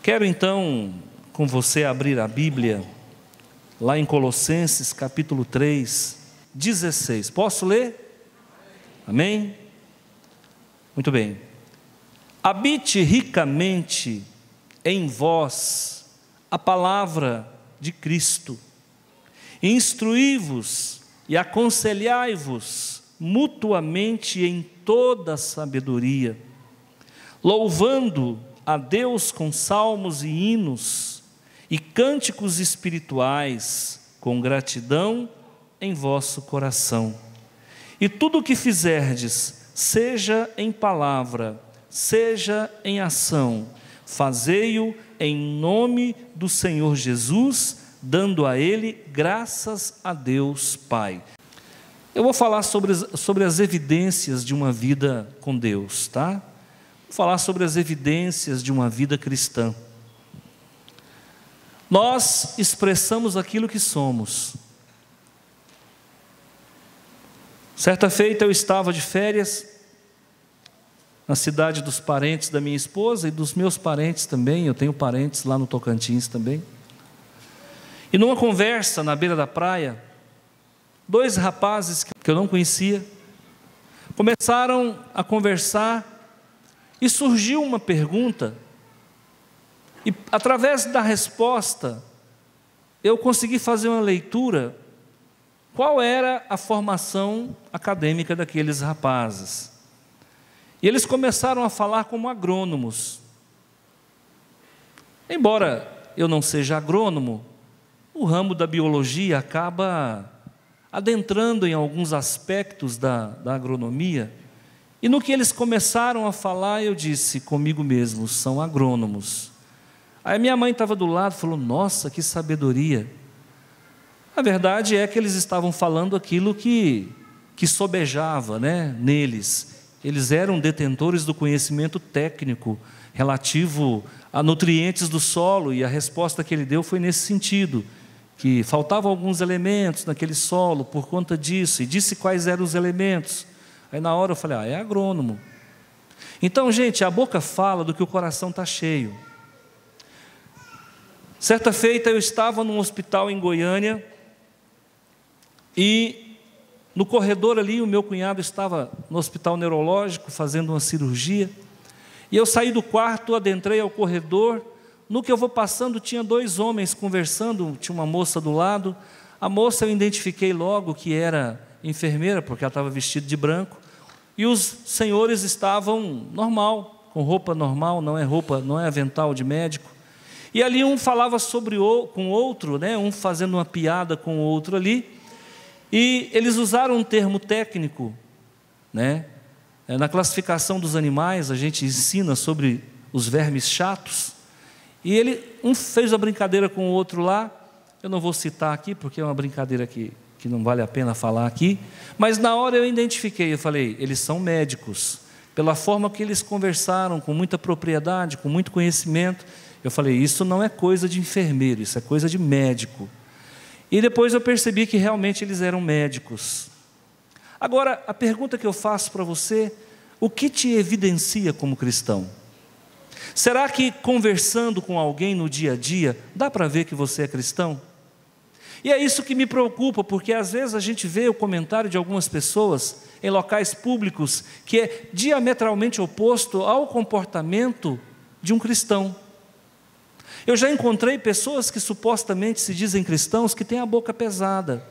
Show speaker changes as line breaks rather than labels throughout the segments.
Quero então com você abrir a Bíblia lá em Colossenses capítulo 3, 16. Posso ler? Amém? Muito bem. Habite ricamente em vós a palavra de Cristo, instruí-vos e aconselhai-vos mutuamente em toda sabedoria, louvando a Deus com salmos e hinos e cânticos espirituais, com gratidão em vosso coração. E tudo o que fizerdes, seja em palavra, seja em ação, fazei-o em nome do Senhor Jesus, dando a Ele graças a Deus Pai. Eu vou falar sobre as evidências de uma vida com Deus, tá? Vou falar sobre as evidências de uma vida cristã. Nós expressamos aquilo que somos. Certa feita eu estava de férias na cidade dos parentes da minha esposa e dos meus parentes também. Eu tenho parentes lá no Tocantins também. E numa conversa na beira da praia, dois rapazes que eu não conhecia começaram a conversar e surgiu uma pergunta. E através da resposta eu consegui fazer uma leitura. Qual era a formação acadêmica daqueles rapazes? E eles começaram a falar como agrônomos. Embora eu não seja agrônomo, o ramo da biologia acaba adentrando em alguns aspectos da agronomia. E no que eles começaram a falar, eu disse comigo mesmo: são agrônomos. Aí minha mãe estava do lado e falou: nossa, que sabedoria. A verdade é que eles estavam falando aquilo que sobejava, né, neles. Eles eram detentores do conhecimento técnico relativo a nutrientes do solo, e a resposta que ele deu foi nesse sentido, que faltavam alguns elementos naquele solo por conta disso, e disse quais eram os elementos. Aí na hora eu falei: é agrônomo. Então, gente, a boca fala do que o coração está cheio. Certa feita eu estava num hospital em Goiânia, e no corredor ali o meu cunhado estava no hospital neurológico fazendo uma cirurgia, e eu saí do quarto, adentrei ao corredor. No que eu vou passando, tinha dois homens conversando, tinha uma moça do lado. A moça eu identifiquei logo que era enfermeira, porque ela estava vestida de branco, e os senhores estavam normal, com roupa normal, não é avental de médico. E ali um falava com o outro, né, um fazendo uma piada com o outro ali, e eles usaram um termo técnico, né? Na classificação dos animais a gente ensina sobre os vermes chatos, e um fez a brincadeira com o outro lá. Eu não vou citar aqui porque é uma brincadeira que não vale a pena falar aqui, mas na hora eu identifiquei, eu falei: eles são médicos, pela forma que eles conversaram, com muita propriedade, com muito conhecimento. Eu falei: isso não é coisa de enfermeiro, isso é coisa de médico. E depois eu percebi que realmente eles eram médicos. Agora, a pergunta que eu faço para você: o que te evidencia como cristão? Será que conversando com alguém no dia a dia, dá para ver que você é cristão? E é isso que me preocupa, porque às vezes a gente vê o comentário de algumas pessoas em locais públicos que é diametralmente oposto ao comportamento de um cristão. Eu já encontrei pessoas que supostamente se dizem cristãos que têm a boca pesada.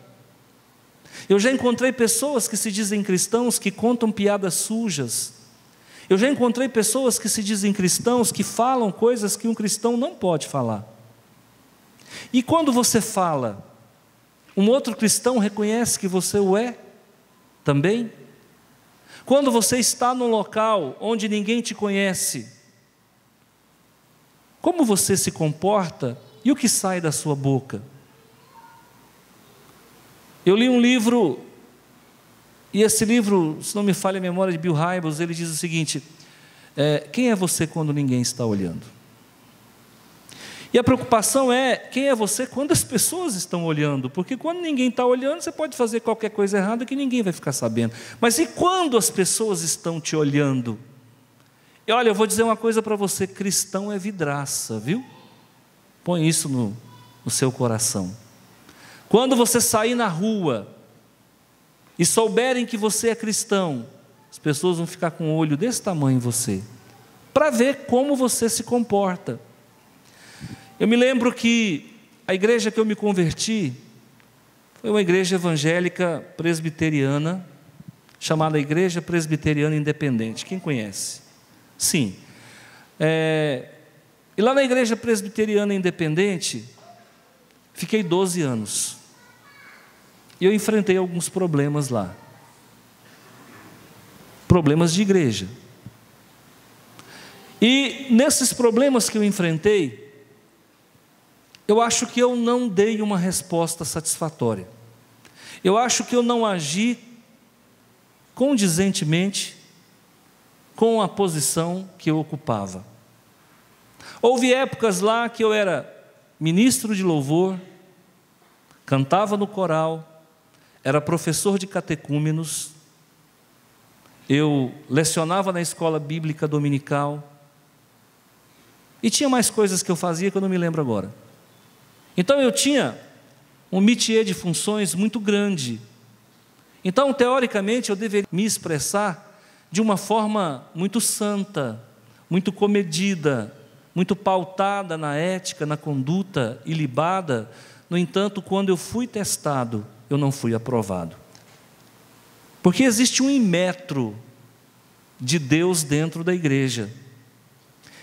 Eu já encontrei pessoas que se dizem cristãos que contam piadas sujas. Eu já encontrei pessoas que se dizem cristãos que falam coisas que um cristão não pode falar. E quando você fala, um outro cristão reconhece que você o é também? Quando você está num local onde ninguém te conhece, como você se comporta e o que sai da sua boca? Eu li um livro, e esse livro, se não me falha a memória, de Bill Hybels, ele diz o seguinte: quem é você quando ninguém está olhando? E a preocupação é: quem é você quando as pessoas estão olhando? Porque quando ninguém está olhando, você pode fazer qualquer coisa errada que ninguém vai ficar sabendo. Mas e quando as pessoas estão te olhando? E olha, eu vou dizer uma coisa para você: cristão é vidraça, viu? Põe isso no seu coração. Quando você sair na rua e souberem que você é cristão, as pessoas vão ficar com um olho desse tamanho em você, para ver como você se comporta. Eu me lembro que a igreja que eu me converti foi uma igreja evangélica presbiteriana, chamada Igreja Presbiteriana Independente. Quem conhece? Sim. E lá na Igreja Presbiteriana Independente, fiquei 12 anos. E eu enfrentei alguns problemas lá. Problemas de igreja. E nesses problemas que eu enfrentei, eu acho que eu não dei uma resposta satisfatória. Eu acho que eu não agi condizentemente com a posição que eu ocupava. Houve épocas lá que eu era ministro de louvor, cantava no coral, era professor de catecúmenos, eu lecionava na escola bíblica dominical, e tinha mais coisas que eu fazia que eu não me lembro agora. Então eu tinha um métier de funções muito grande. Então, teoricamente, eu deveria me expressar de uma forma muito santa, muito comedida, muito pautada na ética, na conduta ilibada. No entanto, quando eu fui testado, eu não fui aprovado. Porque existe um imetro de Deus dentro da igreja.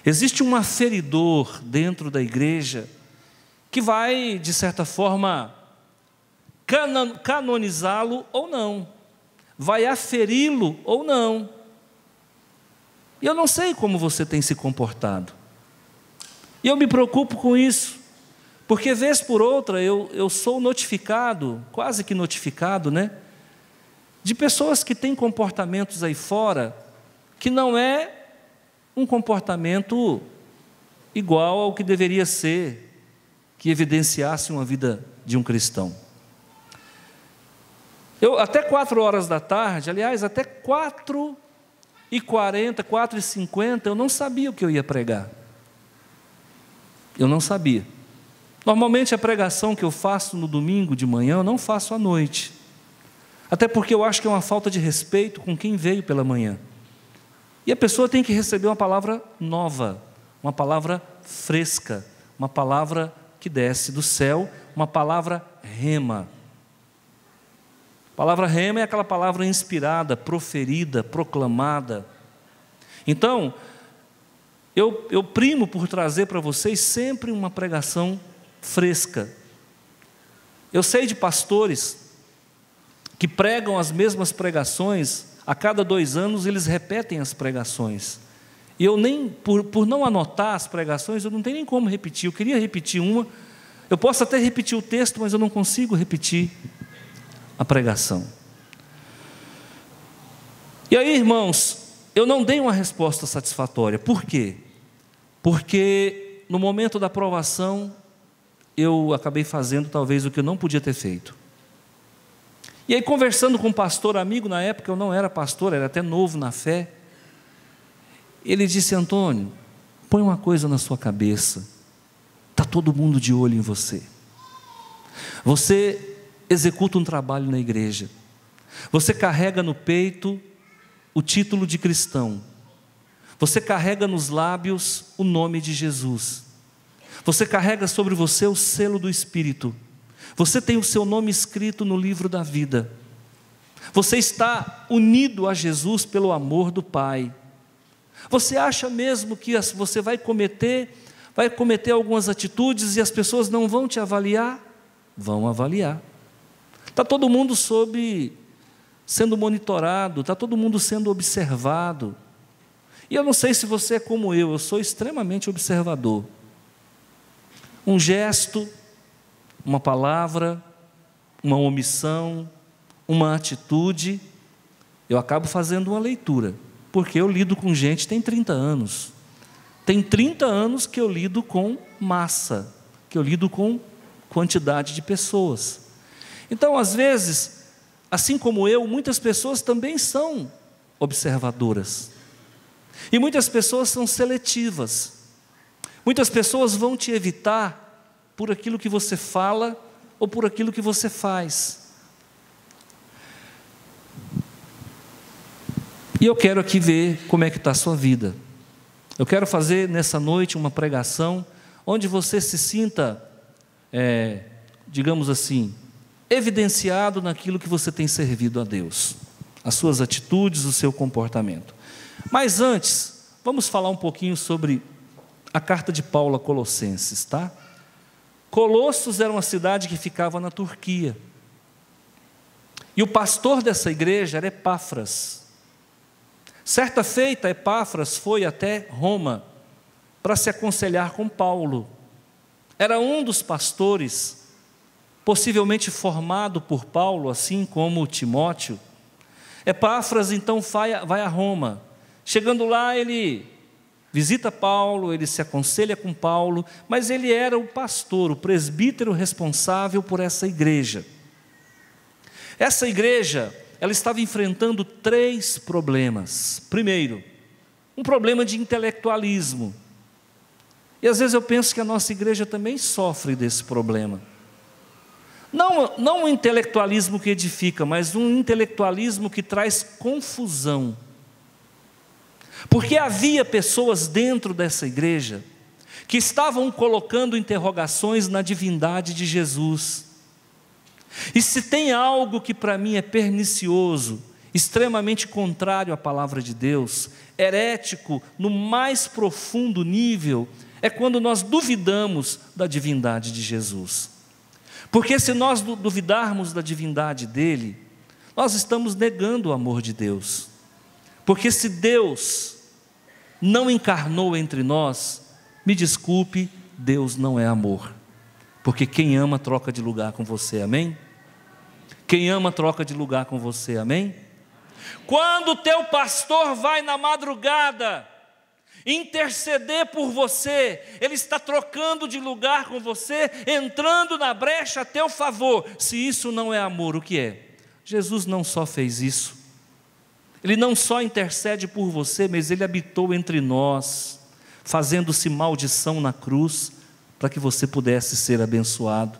Existe um aferidor dentro da igreja que vai, de certa forma, canonizá-lo ou não, vai aferi-lo ou não. E eu não sei como você tem se comportado. E eu me preocupo com isso, porque vez por outra eu sou notificado, quase que notificado, né? De pessoas que têm comportamentos aí fora, que não é um comportamento igual ao que deveria ser, que evidenciasse uma vida de um cristão. Eu, até 4 horas da tarde, aliás, até 4h40, 4h50, eu não sabia o que eu ia pregar. Eu não sabia. Normalmente a pregação que eu faço no domingo de manhã, eu não faço à noite. Até porque eu acho que é uma falta de respeito com quem veio pela manhã. E a pessoa tem que receber uma palavra nova, uma palavra fresca, uma palavra que desce do céu, uma palavra rema. A palavra rema é aquela palavra inspirada, proferida, proclamada. Então, eu primo por trazer para vocês sempre uma pregação fresca. Eu sei de pastores que pregam as mesmas pregações, a cada 2 anos eles repetem as pregações. E eu nem, por não anotar as pregações, eu não tenho nem como repetir. Eu queria repetir uma, eu posso até repetir o texto, mas eu não consigo repetir a pregação. E aí, irmãos, eu não dei uma resposta satisfatória. Por quê? Porque no momento da aprovação, eu acabei fazendo talvez o que eu não podia ter feito. E aí, conversando com um pastor amigo, na época eu não era pastor, era até novo na fé, ele disse: Antônio, põe uma coisa na sua cabeça, está todo mundo de olho em você. Você executa um trabalho na igreja, você carrega no peito o título de cristão, você carrega nos lábios o nome de Jesus, você carrega sobre você o selo do Espírito, você tem o seu nome escrito no livro da vida, você está unido a Jesus pelo amor do Pai. Você acha mesmo que você vai cometer algumas atitudes e as pessoas não vão te avaliar? Vão avaliar. Está todo mundo sendo monitorado, está todo mundo sendo observado. E eu não sei se você é como eu sou extremamente observador. Um gesto, uma palavra, uma omissão, uma atitude, eu acabo fazendo uma leitura, porque eu lido com gente tem 30 anos. Tem 30 anos que eu lido com massa, que eu lido com quantidade de pessoas. Então, às vezes, assim como eu, muitas pessoas também são observadoras. E muitas pessoas são seletivas. Muitas pessoas vão te evitar por aquilo que você fala ou por aquilo que você faz. E eu quero aqui ver como é que está a sua vida. Eu quero fazer nessa noite uma pregação onde você se sinta, digamos assim, evidenciado naquilo que você tem servido a Deus, as suas atitudes, o seu comportamento. Mas antes, vamos falar um pouquinho sobre a carta de Paulo a Colossenses, tá? Colossos era uma cidade que ficava na Turquia. E o pastor dessa igreja era Epáfras. Certa feita, Epáfras foi até Roma para se aconselhar com Paulo. Era um dos pastores, possivelmente formado por Paulo, assim como Timóteo. Epáfras então vai a Roma. Chegando lá, ele visita Paulo, ele se aconselha com Paulo, mas ele era o pastor, o presbítero responsável por essa igreja. Essa igreja, ela estava enfrentando 3 problemas. Primeiro, um problema de intelectualismo. E às vezes eu penso que a nossa igreja também sofre desse problema. Não um intelectualismo que edifica, mas um intelectualismo que traz confusão. Porque havia pessoas dentro dessa igreja que estavam colocando interrogações na divindade de Jesus. E se tem algo que para mim é pernicioso, extremamente contrário à palavra de Deus, herético no mais profundo nível, é quando nós duvidamos da divindade de Jesus. Porque se nós duvidarmos da divindade dele, nós estamos negando o amor de Deus. Porque se Deus não encarnou entre nós, me desculpe, Deus não é amor. Porque quem ama troca de lugar com você, amém? Quem ama troca de lugar com você, amém? Quando o teu pastor vai na madrugada interceder por você, ele está trocando de lugar com você, entrando na brecha a teu favor. Se isso não é amor, o que é? Jesus não só fez isso, ele não só intercede por você, mas ele habitou entre nós, fazendo-se maldição na cruz, para que você pudesse ser abençoado.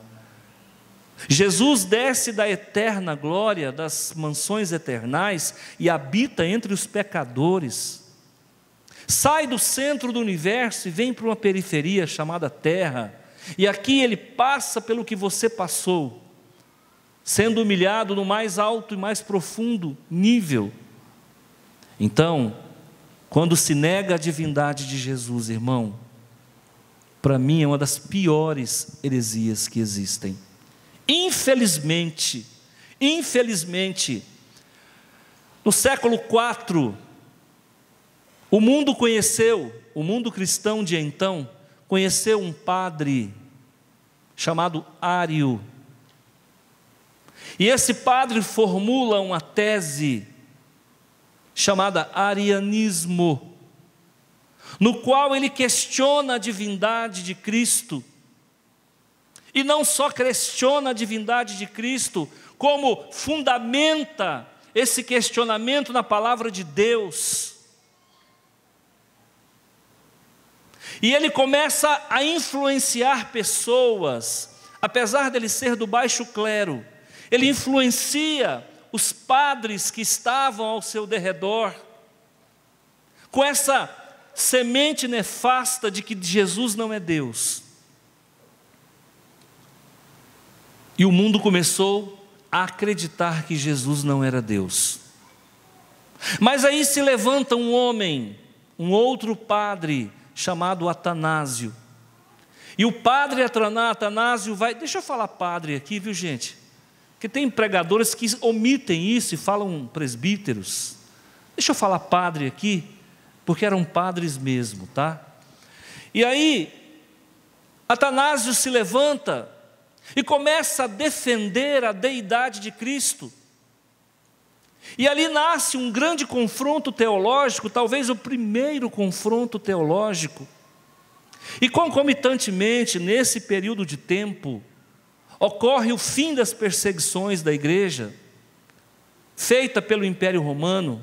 Jesus desce da eterna glória, das mansões eternais, e habita entre os pecadores. Sai do centro do universo e vem para uma periferia chamada Terra, e aqui ele passa pelo que você passou, sendo humilhado no mais alto e mais profundo nível. Então, quando se nega a divindade de Jesus, irmão, para mim é uma das piores heresias que existem. Infelizmente, no século IV, o mundo cristão de então, conheceu um padre chamado Ário. E esse padre formula uma tese chamada arianismo, no qual ele questiona a divindade de Cristo. E não só questiona a divindade de Cristo, como fundamenta esse questionamento na palavra de Deus. E ele começa a influenciar pessoas, apesar dele ser do baixo clero, ele influencia os padres que estavam ao seu derredor, com essa semente nefasta de que Jesus não é Deus. E o mundo começou a acreditar que Jesus não era Deus. Mas aí se levanta um homem, um outro padre, chamado Atanásio. E o padre Atanásio vai... Deixa eu falar padre aqui, viu gente? Porque tem pregadores que omitem isso e falam presbíteros. Deixa eu falar padre aqui, porque eram padres mesmo, tá? E aí, Atanásio se levanta e começa a defender a deidade de Cristo. E ali nasce um grande confronto teológico, talvez o primeiro confronto teológico. E concomitantemente, nesse período de tempo, ocorre o fim das perseguições da igreja, feita pelo Império Romano,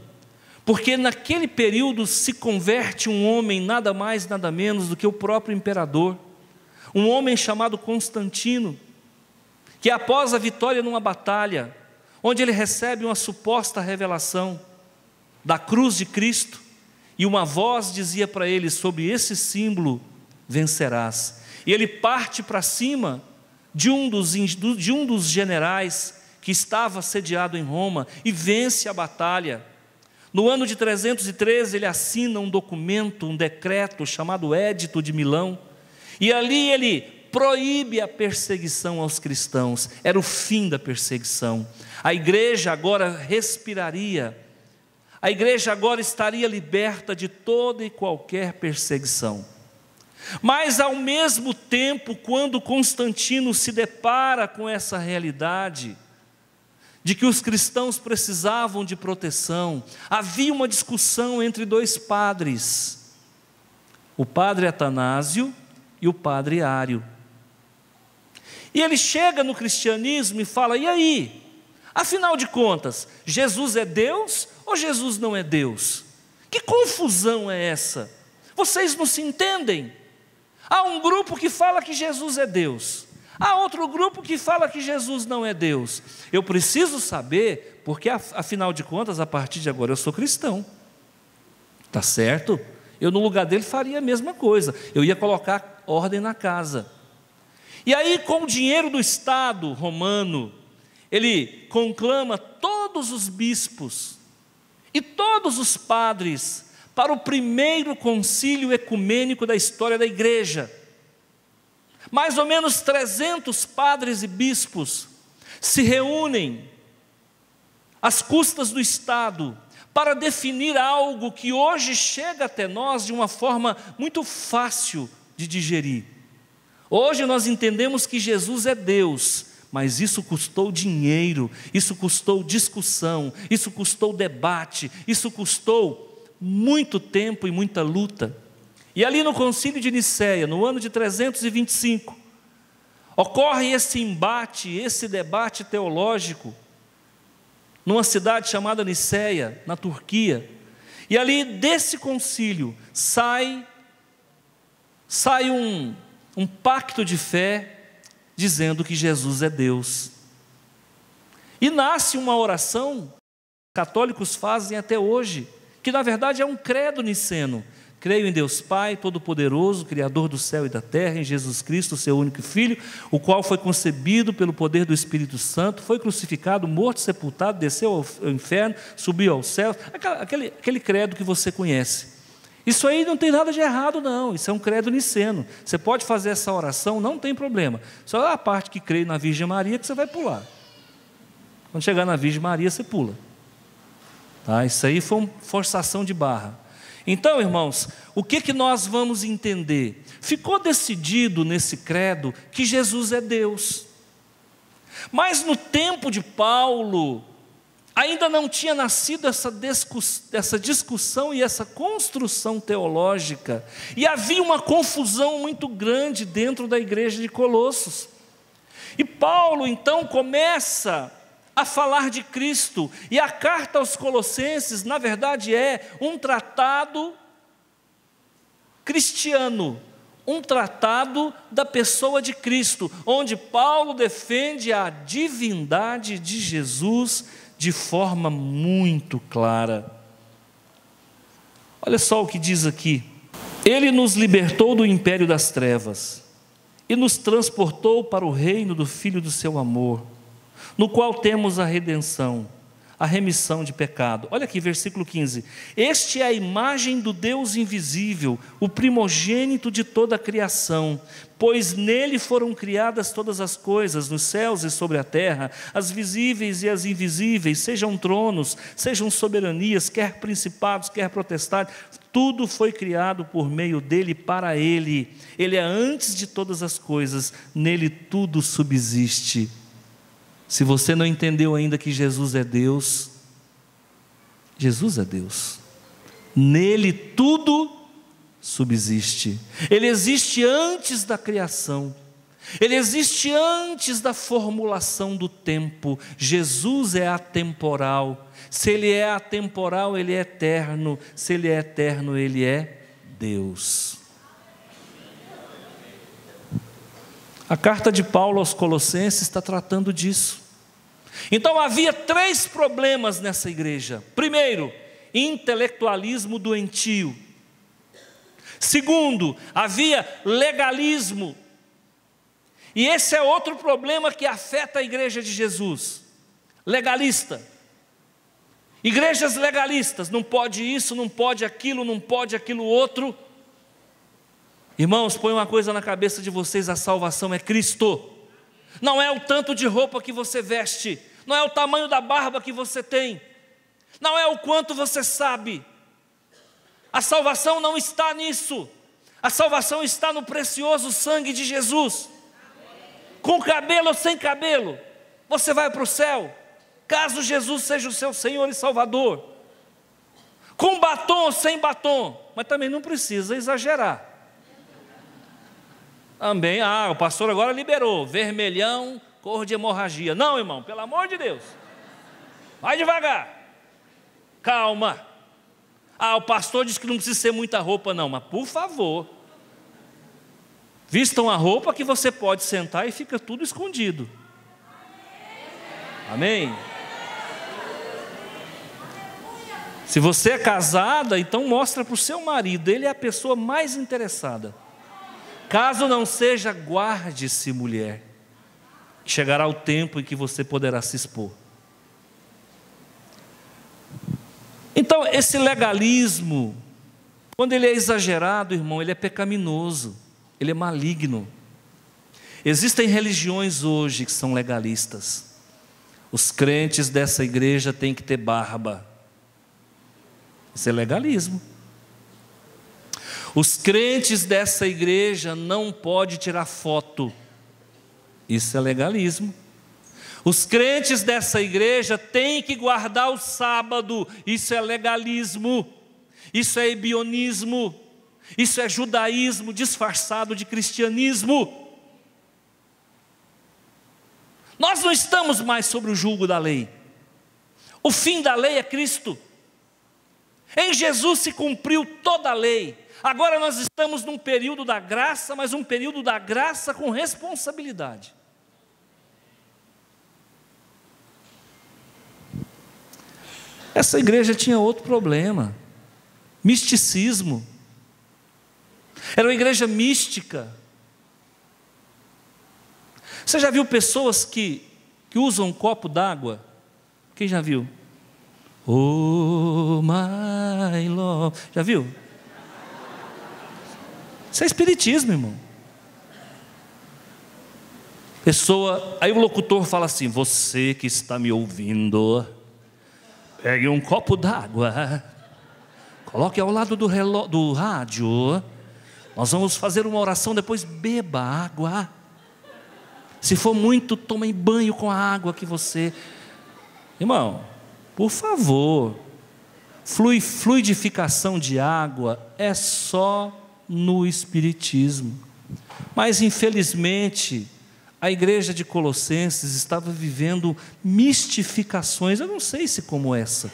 porque naquele período se converte um homem nada mais, nada menos do que o próprio imperador, um homem chamado Constantino, que após a vitória numa batalha, onde ele recebe uma suposta revelação da cruz de Cristo, e uma voz dizia para ele: sobre esse símbolo vencerás. E ele parte para cima de um dos generais que estava sediado em Roma e vence a batalha. No ano de 313 ele assina um documento, um decreto chamado Édito de Milão, e ali ele proíbe a perseguição aos cristãos. Era o fim da perseguição. A igreja agora respiraria, a igreja agora estaria liberta de toda e qualquer perseguição. Mas ao mesmo tempo, quando Constantino se depara com essa realidade de que os cristãos precisavam de proteção, havia uma discussão entre dois padres, o padre Atanásio e o padre Ário. E ele chega no cristianismo e fala: e aí? Afinal de contas, Jesus é Deus ou Jesus não é Deus? Que confusão é essa? Vocês não se entendem? Há um grupo que fala que Jesus é Deus, há outro grupo que fala que Jesus não é Deus. Eu preciso saber, porque afinal de contas, a partir de agora eu sou cristão, tá certo? Eu no lugar dele faria a mesma coisa, eu ia colocar ordem na casa. E aí, com o dinheiro do Estado romano, ele conclama todos os bispos e todos os padres para o primeiro concílio ecumênico da história da igreja. Mais ou menos 300 padres e bispos se reúnem às custas do Estado para definir algo que hoje chega até nós de uma forma muito fácil de digerir. Hoje nós entendemos que Jesus é Deus, mas isso custou dinheiro, isso custou discussão, isso custou debate, isso custou muito tempo e muita luta. E ali no concílio de Nicéia, no ano de 325, ocorre esse embate, esse debate teológico, numa cidade chamada Nicéia, na Turquia. E ali desse concílio sai um pacto de fé, dizendo que Jesus é Deus. E nasce uma oração que os católicos fazem até hoje, que na verdade é um credo niceno: creio em Deus Pai Todo-Poderoso, Criador do céu e da terra, em Jesus Cristo, seu único Filho, o qual foi concebido pelo poder do Espírito Santo, foi crucificado, morto, sepultado, desceu ao inferno, subiu aos céus. Aquele credo que você conhece. Isso aí não tem nada de errado, não. Isso é um credo niceno. Você pode fazer essa oração, não tem problema. Só a parte que crê na Virgem Maria que você vai pular. Quando chegar na Virgem Maria, você pula. Tá? Isso aí foi uma forçação de barra. Então, irmãos, o que nós vamos entender? Ficou decidido nesse credo que Jesus é Deus. Mas no tempo de Paulo, ainda não tinha nascido essa discussão e essa construção teológica, e havia uma confusão muito grande dentro da igreja de Colossos. E Paulo então começa a falar de Cristo, e a carta aos Colossenses, na verdade, é um tratado cristiano, um tratado da pessoa de Cristo, onde Paulo defende a divindade de Jesus de forma muito clara. Olha só o que diz aqui: Ele nos libertou do império das trevas e nos transportou para o reino do Filho do seu amor, no qual temos a redenção, a remissão de pecado. Olha aqui, versículo 15: Este é a imagem do Deus invisível, o primogênito de toda a criação, pois nele foram criadas todas as coisas, nos céus e sobre a terra, as visíveis e as invisíveis, sejam tronos, sejam soberanias, quer principados, quer potestades, tudo foi criado por meio dele e para ele. Ele é antes de todas as coisas, nele tudo subsiste. Se você não entendeu ainda que Jesus é Deus, Jesus é Deus. Nele tudo subsiste. Ele existe antes da criação. Ele existe antes da formulação do tempo. Jesus é atemporal. Se Ele é atemporal, Ele é eterno. Se Ele é eterno, Ele é Deus. A carta de Paulo aos Colossenses está tratando disso. Então havia 3 problemas nessa igreja. Primeiro, intelectualismo doentio. Segundo, havia legalismo. E esse é outro problema que afeta a igreja de Jesus. Legalista. Igrejas legalistas, não pode isso, não pode aquilo outro. Irmãos, põe uma coisa na cabeça de vocês: a salvação é Cristo. Não é o tanto de roupa que você veste, não é o tamanho da barba que você tem, não é o quanto você sabe. A salvação não está nisso. A salvação está no precioso sangue de Jesus. Com cabelo ou sem cabelo, você vai para o céu, caso Jesus seja o seu Senhor e Salvador. Com batom ou sem batom, mas também não precisa exagerar. Também, o pastor agora liberou, vermelhão, cor de hemorragia. Não, irmão, pelo amor de Deus, vai devagar, calma. O pastor disse que não precisa ser muita roupa não, mas por favor, vistam a roupa que você pode sentar e fica tudo escondido. Amém? Se você é casada, então mostra para o seu marido, ele é a pessoa mais interessada. Caso não seja, guarde-se, mulher. Chegará o tempo em que você poderá se expor. Então, esse legalismo, quando ele é exagerado, irmão, ele é pecaminoso, ele é maligno. Existem religiões hoje que são legalistas. Os crentes dessa igreja têm que ter barba. Isso é legalismo. Os crentes dessa igreja não podem tirar foto. Isso é legalismo. Os crentes dessa igreja têm que guardar o sábado. Isso é legalismo. Isso é ebionismo. Isso é judaísmo disfarçado de cristianismo. Nós não estamos mais sob o jugo da lei. O fim da lei é Cristo. Em Jesus se cumpriu toda a lei. Agora nós estamos num período da graça, mas um período da graça com responsabilidade. Essa igreja tinha outro problema: misticismo. Era uma igreja mística. Você já viu pessoas que usam um copo d'água? Quem já viu? Oh my Lord. Já viu? Isso é espiritismo, irmão. Aí o locutor fala assim: você que está me ouvindo, pegue um copo d'água, coloque ao lado do rádio, nós vamos fazer uma oração, depois beba água. Se for muito, tome banho com a água que você... Irmão, por favor, fluidificação de água é só no espiritismo. Mas infelizmente a igreja de Colossenses estava vivendo mistificações, eu não sei se como essa.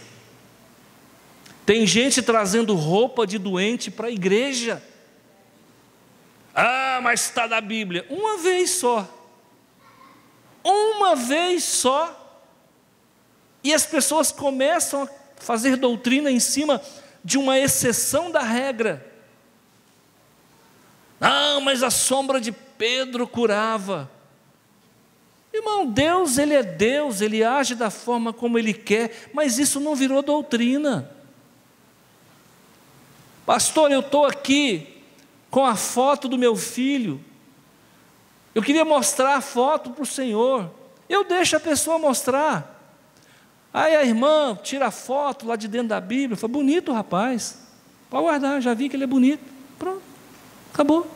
Tem gente trazendo roupa de doente para a igreja. Mas está na Bíblia. Uma vez só. E as pessoas começam a fazer doutrina em cima de uma exceção da regra. Mas a sombra de Pedro curava. Irmão, Deus, Ele é Deus, Ele age da forma como Ele quer, mas isso não virou doutrina. Pastor, eu estou aqui com a foto do meu filho, eu queria mostrar a foto para o Senhor, eu deixo a pessoa mostrar. Aí a irmã tira a foto lá de dentro da Bíblia, fala: bonito o rapaz, pode guardar, já vi que ele é bonito. Pronto, acabou.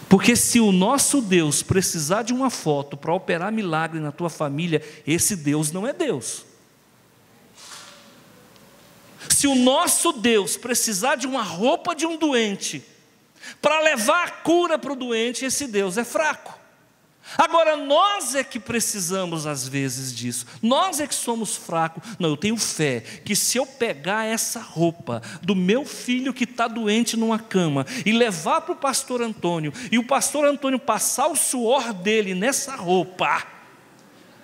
Porque se o nosso Deus precisar de uma foto para operar milagre na tua família, esse Deus não é Deus. Se o nosso Deus precisar de uma roupa de um doente para levar a cura para o doente, esse Deus é fraco. Agora, nós é que precisamos às vezes disso, nós é que somos fracos. Não, eu tenho fé que se eu pegar essa roupa do meu filho que está doente numa cama e levar para o pastor Antônio, e o pastor Antônio passar o suor dele nessa roupa,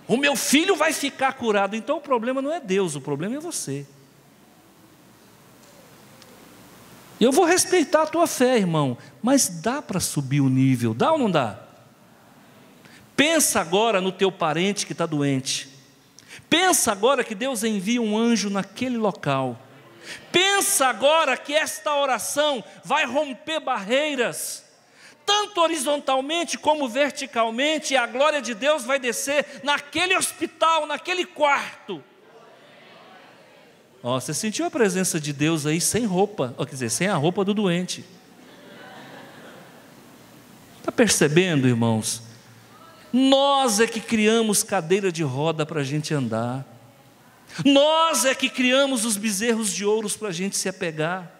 o meu filho vai ficar curado. Então o problema não é Deus, o problema é você. Eu vou respeitar a tua fé, irmão, mas dá para subir o nível, dá ou não dá? Pensa agora no teu parente que está doente. Pensa agora que Deus envia um anjo naquele local. Pensa agora que esta oração vai romper barreiras, tanto horizontalmente como verticalmente, e a glória de Deus vai descer naquele hospital, naquele quarto. Você sentiu a presença de Deus aí sem roupa, quer dizer, sem a roupa do doente. Está percebendo, irmãos? Nós é que criamos cadeira de roda para a gente andar. Nós é que criamos os bezerros de ouro para a gente se apegar.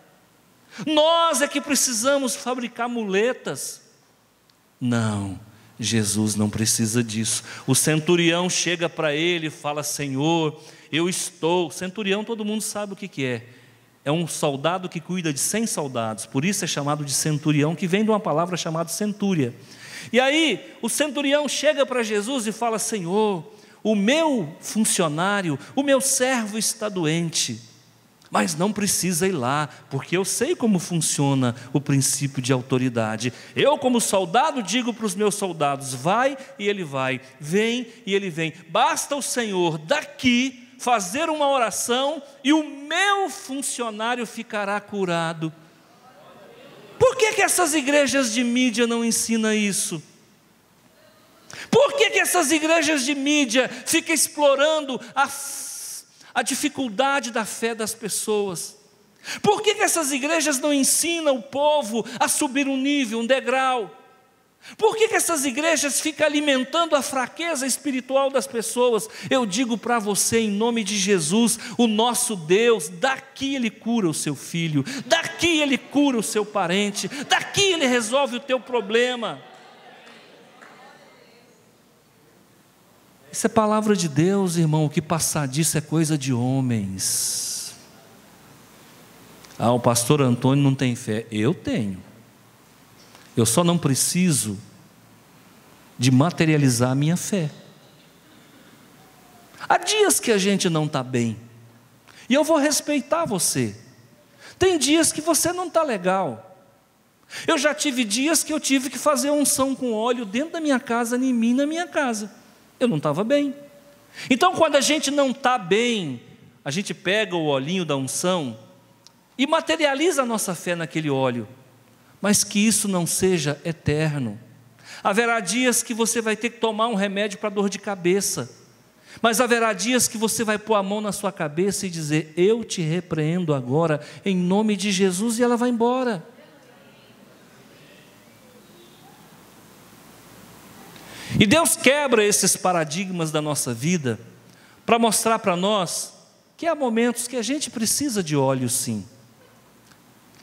Nós é que precisamos fabricar muletas. Não, Jesus não precisa disso. O centurião chega para ele e fala: Senhor, eu estou... Centurião todo mundo sabe o que é. É um soldado que cuida de 100 soldados. Por isso é chamado de centurião, que vem de uma palavra chamada centúria. E aí o centurião chega para Jesus e fala: Senhor, o meu funcionário, o meu servo está doente, mas não precisa ir lá, porque eu sei como funciona o princípio de autoridade. Eu, como soldado, digo para os meus soldados: vai, e ele vai, vem, e ele vem. Basta o Senhor daqui fazer uma oração e o meu funcionário ficará curado. Por que essas igrejas de mídia não ensinam isso? Por que essas igrejas de mídia ficam explorando a dificuldade da fé das pessoas? Por que essas igrejas não ensinam o povo a subir um nível, um degrau? Por que essas igrejas ficam alimentando a fraqueza espiritual das pessoas? Eu digo para você, em nome de Jesus, o nosso Deus, daqui Ele cura o seu filho, daqui Ele cura o seu parente, daqui Ele resolve o teu problema. Isso é palavra de Deus, irmão. O que passar disso é coisa de homens. O pastor Antônio não tem fé. Eu tenho. Eu só não preciso de materializar a minha fé. Há dias que a gente não está bem, e eu vou respeitar você. Tem dias que você não está legal. Eu já tive dias que eu tive que fazer unção com óleo dentro da minha casa, em mim, na minha casa. Eu não estava bem. Então, quando a gente não está bem, a gente pega o olhinho da unção e materializa a nossa fé naquele óleo. Mas que isso não seja eterno. Haverá dias que você vai ter que tomar um remédio para dor de cabeça, mas haverá dias que você vai pôr a mão na sua cabeça e dizer: eu te repreendo agora, em nome de Jesus, e ela vai embora. E Deus quebra esses paradigmas da nossa vida, para mostrar para nós que há momentos que a gente precisa de óleo, sim.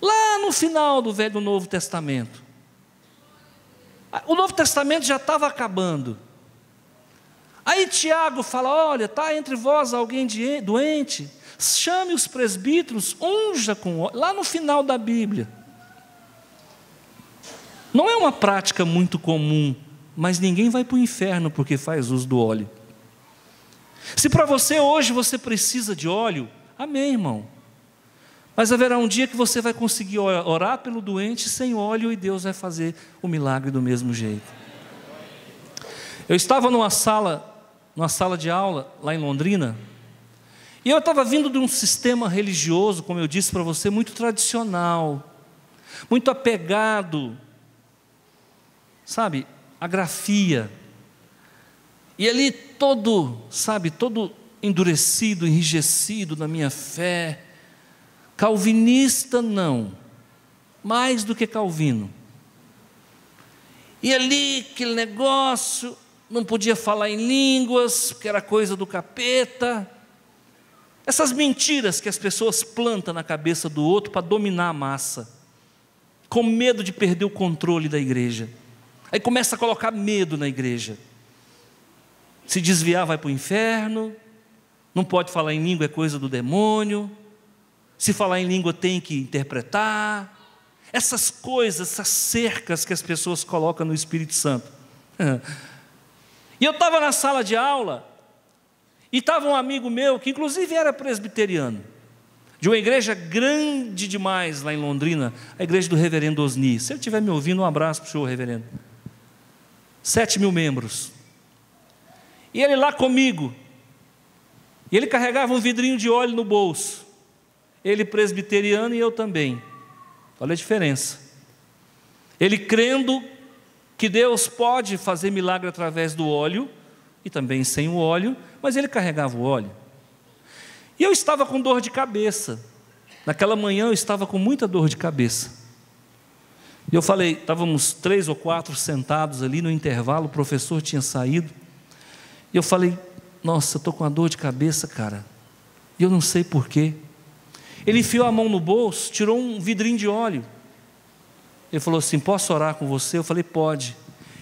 Lá no final do Velho e Novo Testamento, o Novo Testamento já estava acabando. Aí Tiago fala: olha, está entre vós alguém doente, chame os presbíteros, unja com óleo. Lá no final da Bíblia. Não é uma prática muito comum, mas ninguém vai para o inferno porque faz uso do óleo. Se para você hoje você precisa de óleo, amém, irmão. Mas haverá um dia que você vai conseguir orar pelo doente sem óleo, e Deus vai fazer o milagre do mesmo jeito. Eu estava numa sala de aula lá em Londrina, e eu estava vindo de um sistema religioso, como eu disse para você, muito tradicional, muito apegado, sabe, à grafia. E ali todo endurecido, enrijecido na minha fé. Calvinista não, mais do que Calvino. E ali aquele negócio, não podia falar em línguas, porque era coisa do capeta. Essas mentiras que as pessoas plantam na cabeça do outro para dominar a massa. com medo de perder o controle da igreja. Aí começa a colocar medo na igreja. Se desviar vai para o inferno, não pode falar em língua, é coisa do demônio, se falar em língua tem que interpretar. Essas coisas, essas cercas que as pessoas colocam no Espírito Santo. E eu estava na sala de aula, e estava um amigo meu, que inclusive era presbiteriano, de uma igreja grande demais lá em Londrina, a igreja do reverendo Osni. Se ele estiver me ouvindo, um abraço para o senhor reverendo. 7.000 membros. E ele lá comigo, e ele carregava um vidrinho de óleo no bolso. Ele presbiteriano e eu também. Olha a diferença. Ele crendo que Deus pode fazer milagre através do óleo, e também sem o óleo, mas ele carregava o óleo. E eu estava com dor de cabeça. Naquela manhã eu estava com muita dor de cabeça. E eu falei, estávamos 3 ou 4 sentados ali no intervalo, o professor tinha saído. E eu falei, nossa, eu estou com uma dor de cabeça, cara. E eu não sei porquê. Ele enfiou a mão no bolso, tirou um vidrinho de óleo. Ele falou assim, posso orar com você? Eu falei, pode.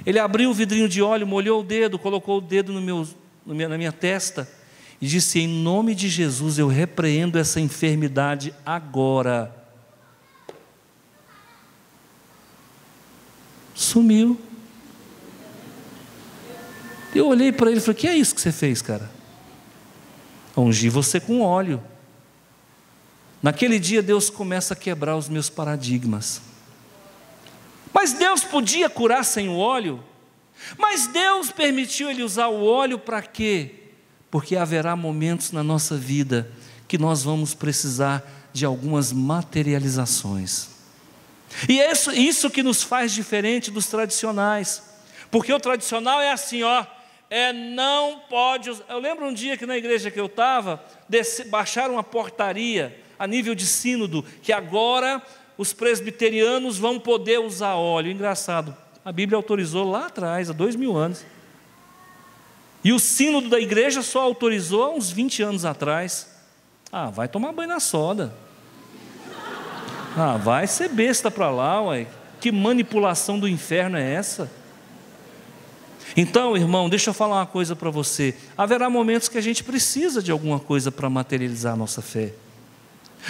Ele abriu o vidrinho de óleo, molhou o dedo, colocou o dedo na minha testa e disse, em nome de Jesus, eu repreendo essa enfermidade agora. Sumiu. Eu olhei para ele e falei, que é isso que você fez, cara? Ungi você com óleo. Naquele dia Deus começa a quebrar os meus paradigmas. Mas Deus podia curar sem o óleo? Mas Deus permitiu ele usar o óleo para quê? Porque haverá momentos na nossa vida que nós vamos precisar de algumas materializações. E é isso que nos faz diferente dos tradicionais. Porque o tradicional é assim, ó, não pode usar. Eu lembro um dia que na igreja que eu estava, baixaram uma portaria a nível de sínodo, que agora os presbiterianos vão poder usar óleo. Engraçado, a Bíblia autorizou lá atrás, há 2000 anos. E o sínodo da igreja só autorizou há uns 20 anos atrás. Vai tomar banho na soda. Vai ser besta para lá, ué. Que manipulação do inferno é essa? Então, irmão, deixa eu falar uma coisa para você. Haverá momentos que a gente precisa de alguma coisa para materializar a nossa fé.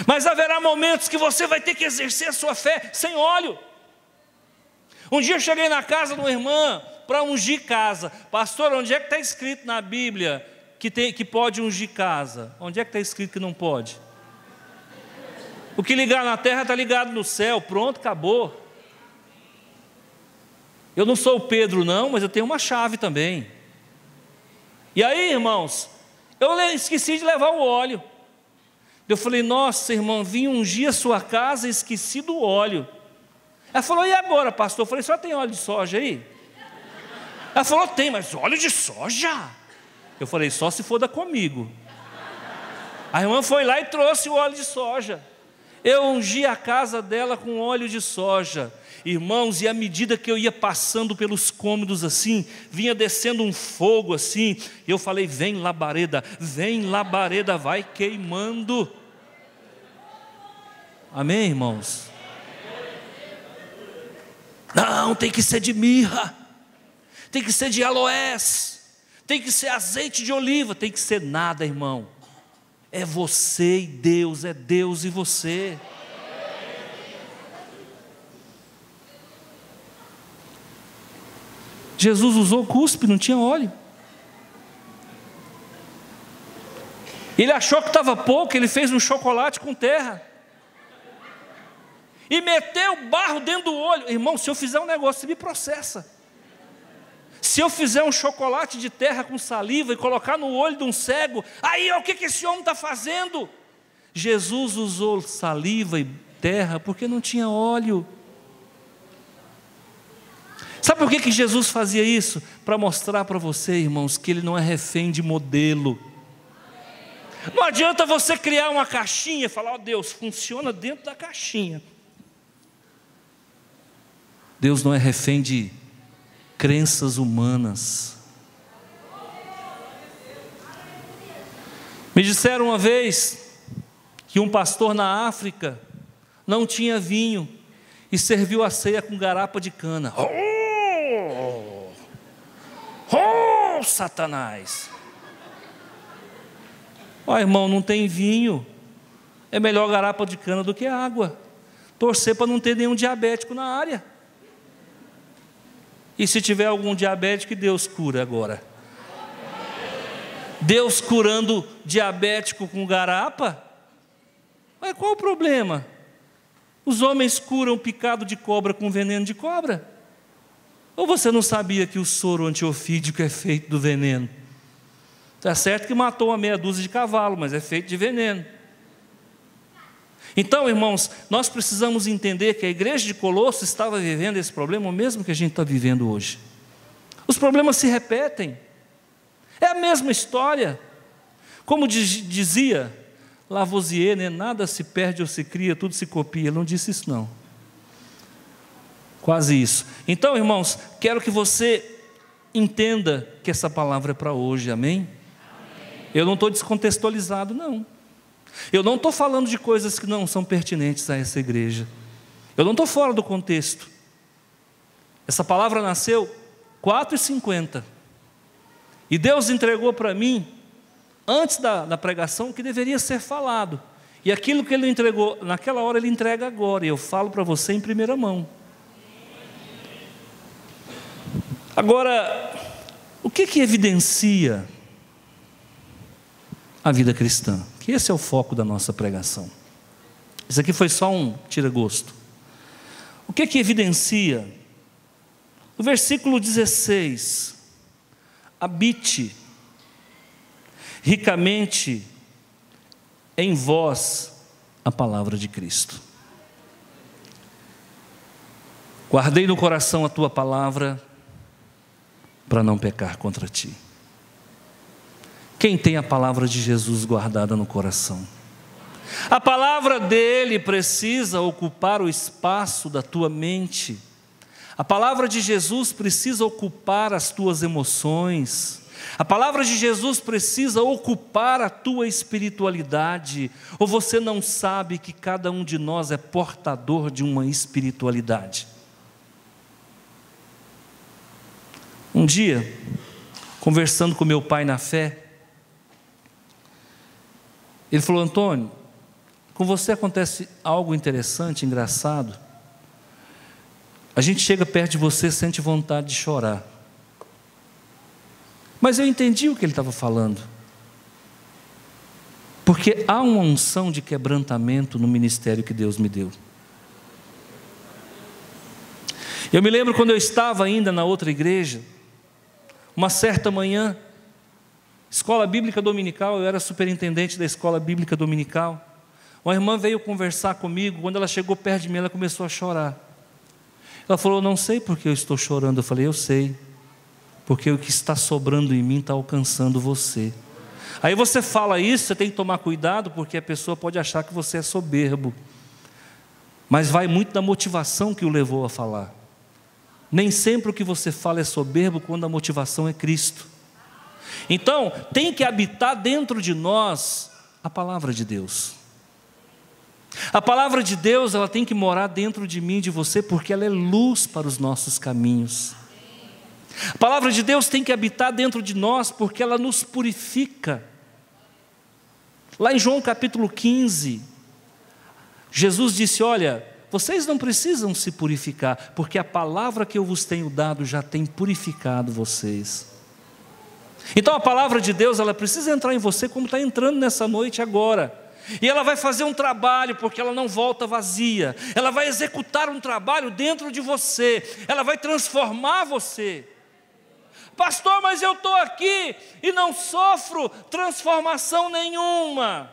Mas haverá momentos que você vai ter que exercer a sua fé sem óleo. Um dia eu cheguei na casa de uma irmã para ungir casa. Pastor, onde é que está escrito na Bíblia que pode ungir casa? Onde é que está escrito que não pode? O que ligar na terra está ligado no céu. Pronto, acabou. Eu não sou o Pedro não, mas eu tenho uma chave também. E aí, irmãos, eu esqueci de levar o óleo. Eu falei, nossa, irmão, vim ungir a sua casa e esqueci do óleo. Ela falou, e agora, pastor? Eu falei, só tem óleo de soja aí? Ela falou, tem, mas óleo de soja? Eu falei, só se for da comigo. A irmã foi lá e trouxe o óleo de soja. Eu ungi a casa dela com óleo de soja. Irmãos, e à medida que eu ia passando pelos cômodos assim, vinha descendo um fogo assim, e eu falei, vem labareda, vai queimando. Amém, irmãos? Não, tem que ser de mirra, tem que ser de aloés, tem que ser azeite de oliva, tem que ser nada, irmão. É você e Deus, é Deus e você. Jesus usou cuspe, não tinha óleo. Ele achou que estava pouco, ele fez um chocolate com terra. E meteu barro dentro do olho. Irmão, se eu fizer um negócio, você me processa. Se eu fizer um chocolate de terra com saliva e colocar no olho de um cego, aí o que esse homem está fazendo? Jesus usou saliva e terra porque não tinha óleo. Sabe por que Jesus fazia isso? Para mostrar para você, irmãos, que Ele não é refém de modelo. Não adianta você criar uma caixinha e falar, Deus, funciona dentro da caixinha. Deus não é refém de crenças humanas. Me disseram uma vez que um pastor na África não tinha vinho. e serviu a ceia com garapa de cana. Oh, Satanás! Ó, irmão, não tem vinho, é melhor garapa de cana do que água. Torcer para não ter nenhum diabético na área. E se tiver algum diabético, Deus cura agora. Deus curando diabético com garapa? Mas qual o problema? Os homens curam picado de cobra com veneno de cobra? Ou você não sabia que o soro antiofídico é feito do veneno? Está certo que matou uma meia dúzia de cavalo, mas é feito de veneno. Então, irmãos, nós precisamos entender que a igreja de Colosso estava vivendo esse problema, o mesmo que a gente está vivendo hoje. Os problemas se repetem. É a mesma história. Como dizia Lavoisier, né? Nada se perde ou se cria, tudo se copia. Ele não disse isso, não. Quase isso. Então, irmãos, quero que você entenda que essa palavra é para hoje, amém? Eu não estou descontextualizado, não. Eu não estou falando de coisas que não são pertinentes a essa igreja. Eu não estou fora do contexto. Essa palavra nasceu 4h50. E Deus entregou para mim, antes da pregação, o que deveria ser falado. E aquilo que Ele entregou naquela hora, Ele entrega agora. E eu falo para você em primeira mão. Agora, o que evidencia a vida cristã? Que esse é o foco da nossa pregação. Isso aqui foi só um tira-gosto. O que evidencia? No versículo 16: habite ricamente em vós a palavra de Cristo. Guardei no coração a tua palavra, para não pecar contra ti. Quem tem a palavra de Jesus guardada no coração? A palavra dele precisa ocupar o espaço da tua mente. A palavra de Jesus precisa ocupar as tuas emoções. A palavra de Jesus precisa ocupar a tua espiritualidade. Ou você não sabe que cada um de nós é portador de uma espiritualidade? Um dia, conversando com meu pai na fé, ele falou: Antônio, com você acontece algo interessante, engraçado. A gente chega perto de você, sente vontade de chorar. Mas eu entendi o que ele estava falando. Porque há uma unção de quebrantamento no ministério que Deus me deu. Eu me lembro quando eu estava ainda na outra igreja, uma certa manhã, escola bíblica dominical, eu era superintendente da escola bíblica dominical. Uma irmã veio conversar comigo. Quando ela chegou perto de mim, ela começou a chorar. Ela falou: não sei por que eu estou chorando. Eu falei: eu sei, porque o que está sobrando em mim está alcançando você. Aí você fala isso, você tem que tomar cuidado, porque a pessoa pode achar que você é soberbo, mas vai muito da motivação que o levou a falar. Nem sempre o que você fala é soberbo, quando a motivação é Cristo. Então, tem que habitar dentro de nós a palavra de Deus. A palavra de Deus, ela tem que morar dentro de mim e de você, porque ela é luz para os nossos caminhos. A palavra de Deus tem que habitar dentro de nós, porque ela nos purifica. Lá em João capítulo 15, Jesus disse: olha, vocês não precisam se purificar, porque a palavra que eu vos tenho dado já tem purificado vocês. Então a palavra de Deus, ela precisa entrar em você como está entrando nessa noite agora. E ela vai fazer um trabalho, porque ela não volta vazia. Ela vai executar um trabalho dentro de você. Ela vai transformar você. Pastor, mas eu estou aqui e não sofro transformação nenhuma.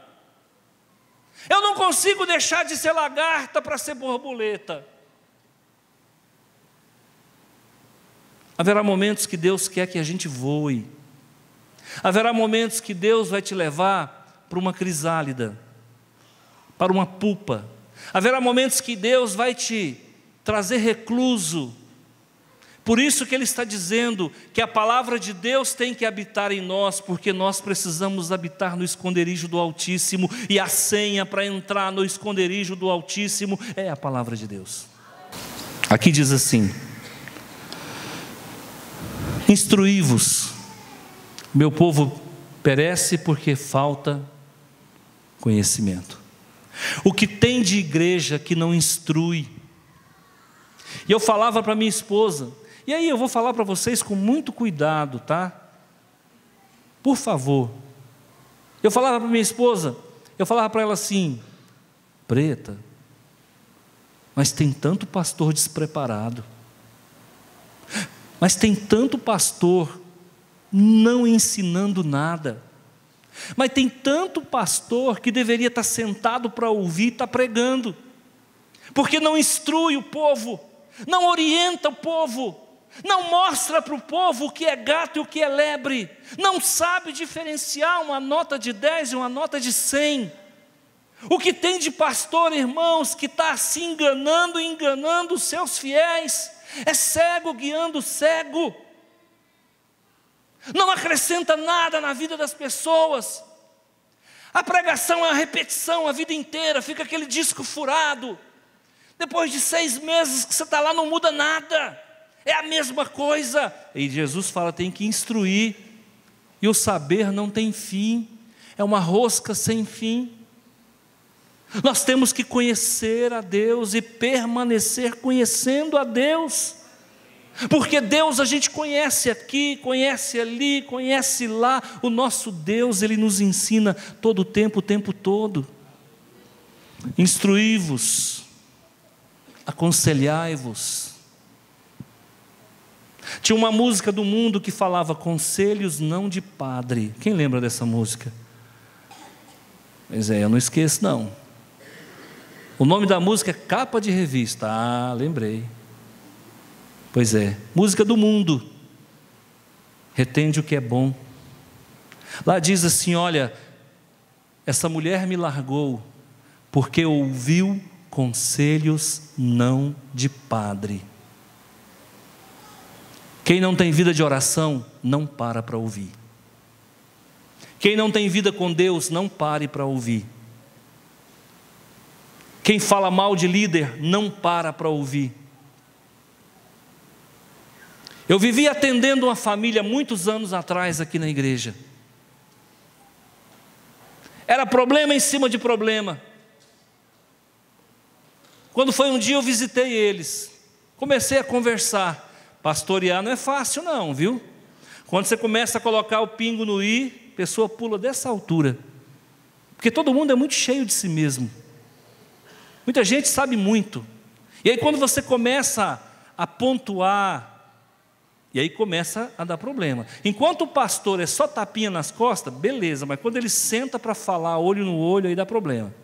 Eu não consigo deixar de ser lagarta para ser borboleta. Haverá momentos que Deus quer que a gente voe. Haverá momentos que Deus vai te levar para uma crisálida, para uma pupa. Haverá momentos que Deus vai te trazer recluso. Por isso que Ele está dizendo que a palavra de Deus tem que habitar em nós, porque nós precisamos habitar no esconderijo do Altíssimo, e a senha para entrar no esconderijo do Altíssimo é a palavra de Deus. Aqui diz assim: instruí-vos, meu povo perece porque falta conhecimento. O que tem de igreja que não instrui? E eu falava para minha esposa, e aí eu vou falar para vocês com muito cuidado, tá? Por favor. Eu falava para minha esposa, eu falava para ela assim: Preta, mas tem tanto pastor despreparado, mas tem tanto pastor não ensinando nada, mas tem tanto pastor que deveria estar sentado para ouvir, está pregando, porque não instrui o povo, não orienta o povo, não mostra para o povo o que é gato e o que é lebre, não sabe diferenciar uma nota de 10 e uma nota de 100. O que tem de pastor, irmãos, que está se enganando e enganando os seus fiéis, é cego guiando cego, não acrescenta nada na vida das pessoas. A pregação é uma repetição a vida inteira, fica aquele disco furado. Depois de 6 meses que você está lá, não muda nada, é a mesma coisa. E Jesus fala: tem que instruir, e o saber não tem fim, é uma rosca sem fim. Nós temos que conhecer a Deus e permanecer conhecendo a Deus, porque Deus a gente conhece aqui, conhece ali, conhece lá. O nosso Deus, Ele nos ensina todo o tempo todo. Instruí-vos, aconselhai-vos. Tinha uma música do mundo que falava: conselhos não de padre. Quem lembra dessa música? Pois é, eu não esqueço não. O nome da música é Capa de Revista. Ah, lembrei. Pois é, música do mundo. Retende o que é bom. Lá diz assim: olha, essa mulher me largou porque ouviu conselhos não de padre. Quem não tem vida de oração, não para ouvir. Quem não tem vida com Deus, não pare para ouvir. Quem fala mal de líder, não para ouvir. Eu vivi atendendo uma família muitos anos atrás aqui na igreja. Era problema em cima de problema. Quando foi um dia, eu visitei eles, comecei a conversar. Pastorear não é fácil não, viu? Quando você começa a colocar o pingo no i, a pessoa pula dessa altura, porque todo mundo é muito cheio de si mesmo. Muita gente sabe muito, e aí quando você começa a pontuar, e aí começa a dar problema. Enquanto o pastor é só tapinha nas costas, beleza, mas quando ele senta para falar olho no olho, aí dá problema.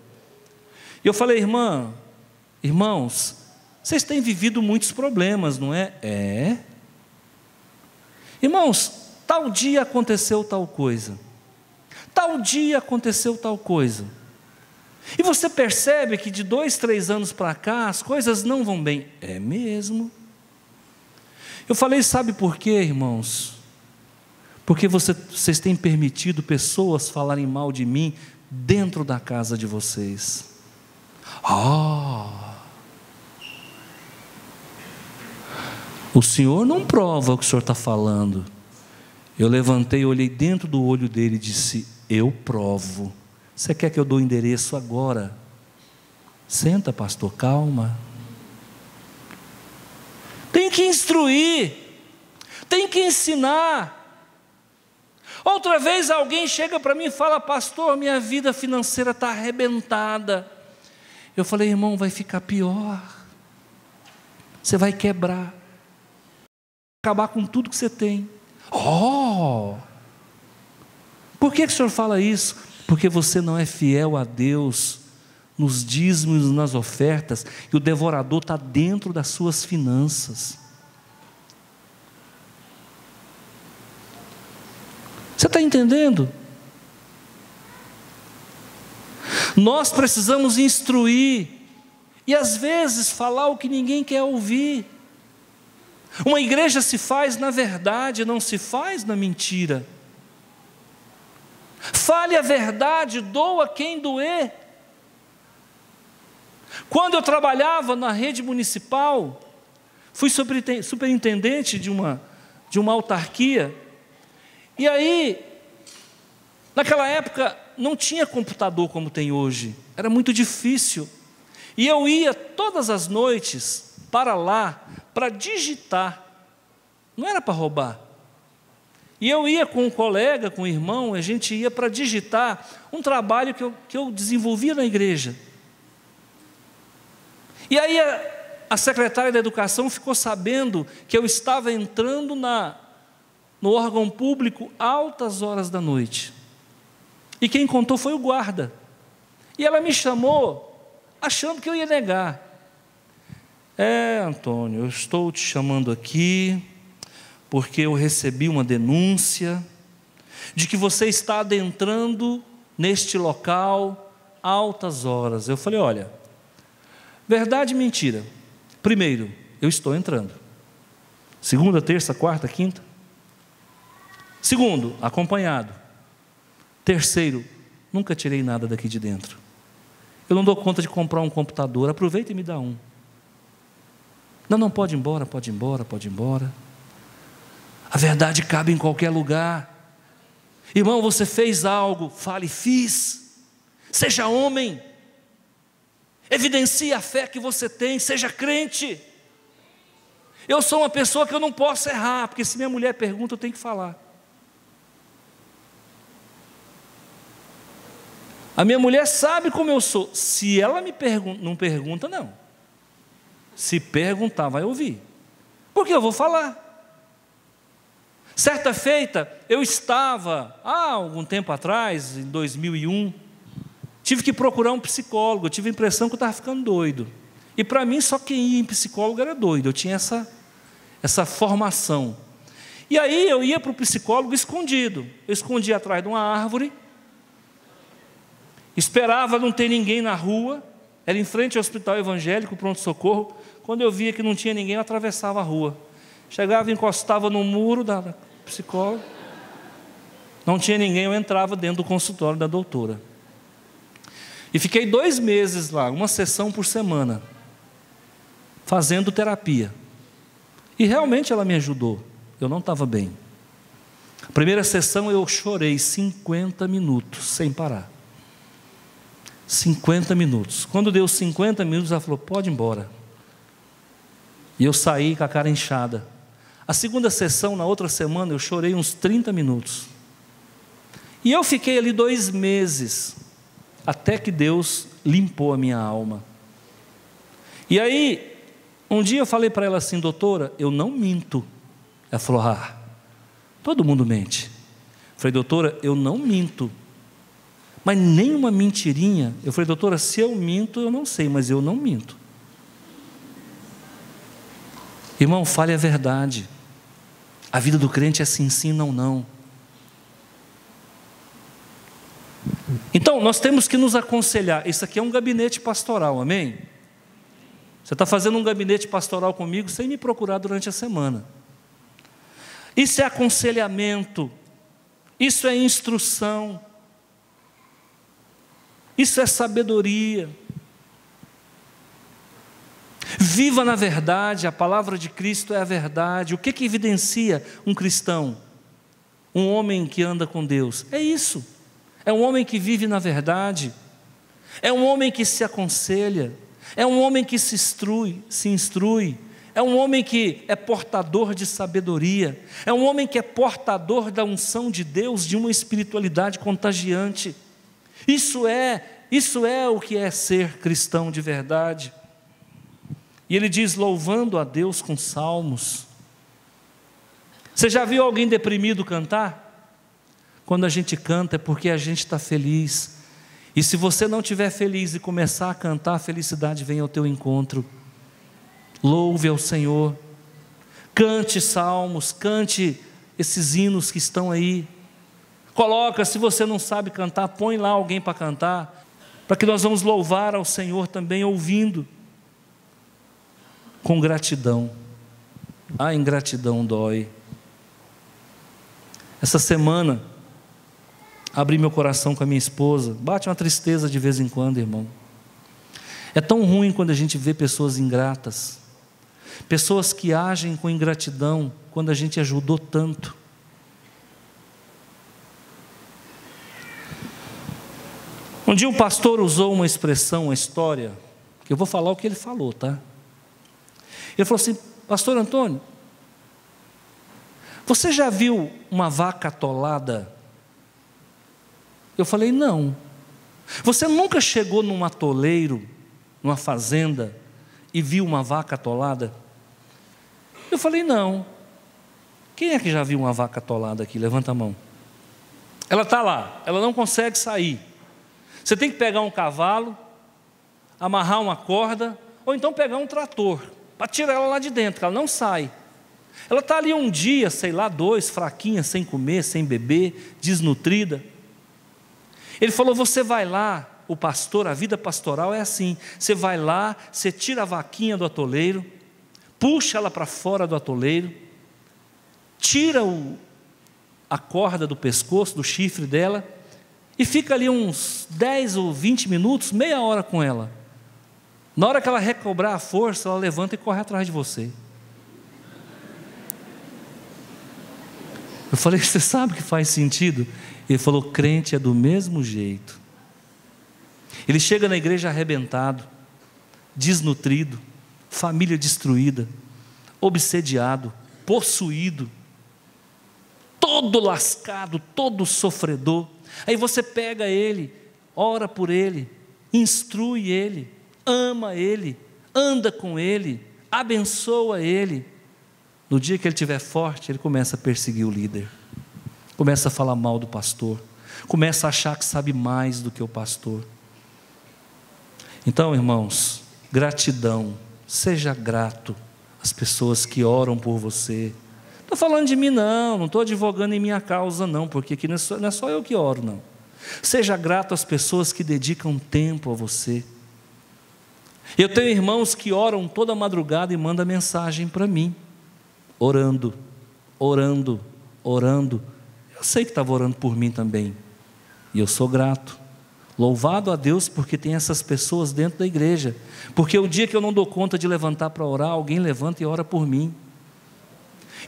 E eu falei: irmãos, vocês têm vivido muitos problemas, não é? É. Irmãos, tal dia aconteceu tal coisa, tal dia aconteceu tal coisa, e você percebe que de 2, 3 anos para cá as coisas não vão bem. É mesmo. Eu falei: sabe por quê, irmãos? Porque vocês têm permitido pessoas falarem mal de mim dentro da casa de vocês. O senhor não prova o que o senhor está falando. Eu levantei, olhei dentro do olho dele e disse: eu provo. Você quer que eu dou o endereço agora? Senta, pastor, calma. Tem que instruir, tem que ensinar. Outra vez alguém chega para mim e fala: pastor, minha vida financeira está arrebentada. Eu falei: irmão, vai ficar pior. Você vai quebrar, acabar com tudo que você tem. Por que o senhor fala isso? Porque você não é fiel a Deus nos dízimos, nas ofertas, e o devorador está dentro das suas finanças. Você está entendendo? Nós precisamos instruir, e às vezes falar o que ninguém quer ouvir. Uma igreja se faz na verdade, não se faz na mentira. Fale a verdade, doa quem doer. Quando eu trabalhava na rede municipal, Fui superintendente de uma autarquia. E aí, naquela época, não tinha computador como tem hoje. Era muito difícil. E eu ia todas as noites para lá, para digitar. Não era para roubar. E eu ia com um colega, com um irmão, a gente ia para digitar um trabalho que eu desenvolvia na igreja. E aí a secretária da educação ficou sabendo que eu estava entrando no órgão público altas horas da noite. E quem contou foi o guarda. E ela me chamou, achando que eu ia negar. Antônio, eu estou te chamando aqui porque eu recebi uma denúncia de que você está adentrando neste local altas horas. Eu falei, olha, verdade e mentira. Primeiro, eu estou entrando. Segunda, terça, quarta, quinta. Segundo, acompanhado. Terceiro, nunca tirei nada daqui de dentro. Eu não dou conta de comprar um computador, aproveita e me dá um. Não, pode ir embora, pode ir embora, pode ir embora. A verdade cabe em qualquer lugar. Irmão, você fez algo, fale, fiz. Seja homem. Evidencie a fé que você tem, seja crente. Eu sou uma pessoa que eu não posso errar, porque se minha mulher pergunta, eu tenho que falar. A minha mulher sabe como eu sou. Se ela me não pergunta, não. Se perguntar, vai ouvir. Porque eu vou falar. Certa feita, eu estava, há algum tempo atrás, em 2001, tive que procurar um psicólogo. Eu tive a impressão que eu estava ficando doido. E para mim, só quem ia em psicólogo era doido. Eu tinha essa formação. E aí eu ia para o psicólogo escondido. Eu escondia atrás de uma árvore, esperava não ter ninguém na rua, era em frente ao hospital evangélico, pronto-socorro. Quando eu via que não tinha ninguém, eu atravessava a rua. Chegava, encostava no muro da psicóloga, não tinha ninguém, eu entrava dentro do consultório da doutora. E fiquei 2 meses lá, uma sessão por semana, fazendo terapia. E realmente ela me ajudou, eu não estava bem. A primeira sessão eu chorei 50 minutos, sem parar. 50 minutos. Quando deu 50 minutos, ela falou, pode ir embora. E eu saí com a cara inchada. A segunda sessão, na outra semana, eu chorei uns 30 minutos. E eu fiquei ali 2 meses, até que Deus limpou a minha alma. E aí, um dia eu falei para ela assim, doutora, eu não minto. Ela falou, todo mundo mente. Eu falei, doutora, eu não minto. Mas nem uma mentirinha. Eu falei, doutora, se eu minto, eu não sei, mas eu não minto. Irmão, fale a verdade. A vida do crente é sim, sim, não, não. Então, nós temos que nos aconselhar. Isso aqui é um gabinete pastoral, amém? Você está fazendo um gabinete pastoral comigo sem me procurar durante a semana. Isso é aconselhamento. Isso é instrução. Isso é sabedoria. Viva na verdade, a palavra de Cristo é a verdade. O que evidencia um cristão? Um homem que anda com Deus. É isso. É um homem que vive na verdade. É um homem que se aconselha. É um homem que se instrui. É um homem que é portador de sabedoria. É um homem que é portador da unção de Deus, de uma espiritualidade contagiante. Isso é o que é ser cristão de verdade. E ele diz, louvando a Deus com salmos. Você já viu alguém deprimido cantar? Quando a gente canta é porque a gente está feliz. E se você não estiver feliz e começar a cantar, a felicidade vem ao teu encontro. Louve ao Senhor. Cante salmos, cante esses hinos que estão aí. Coloca, se você não sabe cantar, põe lá alguém para cantar, para que nós vamos louvar ao Senhor também ouvindo. Com gratidão. A ingratidão dói. Essa semana, abri meu coração com a minha esposa. Bate uma tristeza de vez em quando, irmão. É tão ruim quando a gente vê pessoas ingratas. pessoas que agem com ingratidão quando a gente ajudou tanto. Um dia um pastor usou uma expressão, uma história, que eu vou falar o que ele falou, tá? Ele falou assim: pastor Antônio, você já viu uma vaca atolada? Eu falei: não. Você nunca chegou num atoleiro, numa fazenda, e viu uma vaca atolada? Eu falei: não. Quem é que já viu uma vaca atolada aqui? Levanta a mão. Ela está lá, ela não consegue sair. Você tem que pegar um cavalo, amarrar uma corda, ou então pegar um trator, para tirar ela lá de dentro, porque ela não sai. Ela está ali um dia, sei lá, 2, fraquinha, sem comer, sem beber, desnutrida. Ele falou: você vai lá, o pastor, a vida pastoral é assim, você vai lá, você tira a vaquinha do atoleiro, puxa ela para fora do atoleiro, tira a corda do pescoço, do chifre dela, e fica ali uns 10 ou 20 minutos, meia hora com ela. Na hora que ela recobrar a força, ela levanta e corre atrás de você. Eu falei: você sabe que faz sentido? Ele falou: crente é do mesmo jeito. Ele chega na igreja arrebentado, desnutrido, família destruída, obsediado, possuído, todo lascado, todo sofredor. Aí você pega ele, ora por ele, instrui ele, ama ele, anda com ele, abençoa ele. No dia que ele estiver forte, ele começa a perseguir o líder, começa a falar mal do pastor, começa a achar que sabe mais do que o pastor. Então, irmãos, gratidão, seja grato às pessoas que oram por você. Não estou falando de mim não estou advogando em minha causa não, porque aqui não é só eu que oro não. Seja grato às pessoas que dedicam tempo a você. Eu tenho irmãos que oram toda madrugada e mandam mensagem para mim, orando. Eu sei que estava orando por mim também, e eu sou grato. Louvado a Deus porque tem essas pessoas dentro da igreja, porque o dia que eu não dou conta de levantar para orar, alguém levanta e ora por mim.